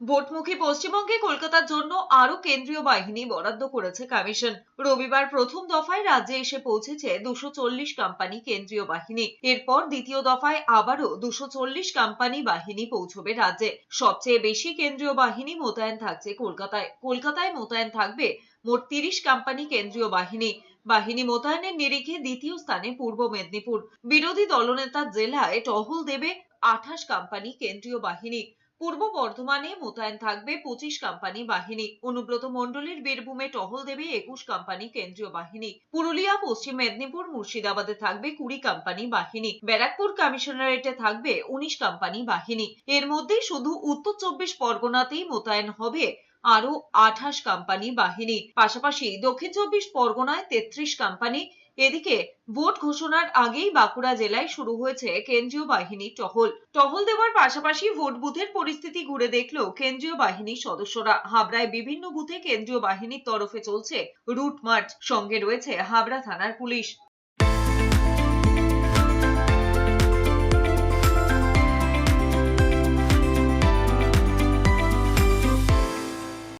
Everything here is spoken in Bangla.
ভোটমুখী পশ্চিমবঙ্গে কলকাতার জন্য আরো কেন্দ্রীয় বাহিনী বরাদ্দ করেছে কমিশন। রবিবার প্রথম দফায় রাজ্যে এসে পৌঁছেছে 240 কোম্পানি কেন্দ্রীয় বাহিনী। এরপর দ্বিতীয় দফায় আবারও 240 কোম্পানি বাহিনী পৌঁছবে রাজ্যে। সবচেয়ে বেশি কেন্দ্রীয় বাহিনী মোতায়েন থাকছে কলকাতায়। কলকাতায় মোতায়েন থাকবে মোট 30 কোম্পানি কেন্দ্রীয় বাহিনী। বাহিনী মোতায়েনের নিরিখে দ্বিতীয় স্থানে পূর্ব মেদিনীপুর। বিরোধী দলনেতা জেলায় টহল দেবে 28 কোম্পানি কেন্দ্রীয় বাহিনী। পূর্ব বর্ধমানে মোতায়েন থাকবে 25 কোম্পানি বাহিনী। অনুব্রত মণ্ডলের বীরভূমে টহল দেবে 21 কোম্পানি কেন্দ্রীয় বাহিনী। পুরুলিয়া, পশ্চিম মেদিনীপুর, মুর্শিদাবাদে থাকবে 20 কোম্পানি বাহিনী। ব্যারাকপুর কমিশনারেটে থাকবে 19 কোম্পানি বাহিনী। এর মধ্যে শুধু উত্তর 24 পরগনাতেই মোতায়েন হবে আরো 28 কোম্পানি বাহিনী। পাশাপাশি দক্ষিণ 24 পরগনায় 33 কোম্পানি। এদিকে ভোট ঘোষণার আগেই বাঁকুড়া জেলায় শুরু হয়েছে কেন্দ্রীয় বাহিনীর টহল দেওয়ার পাশাপাশি ভোট বুথের পরিস্থিতি ঘুরে দেখলো কেন্দ্রীয় বাহিনীর সদস্যরা। হাবড়ায় বিভিন্ন বুথে কেন্দ্রীয় বাহিনীর তরফে চলছে রুট মার্চ। সঙ্গে রয়েছে হাবড়া থানার পুলিশ।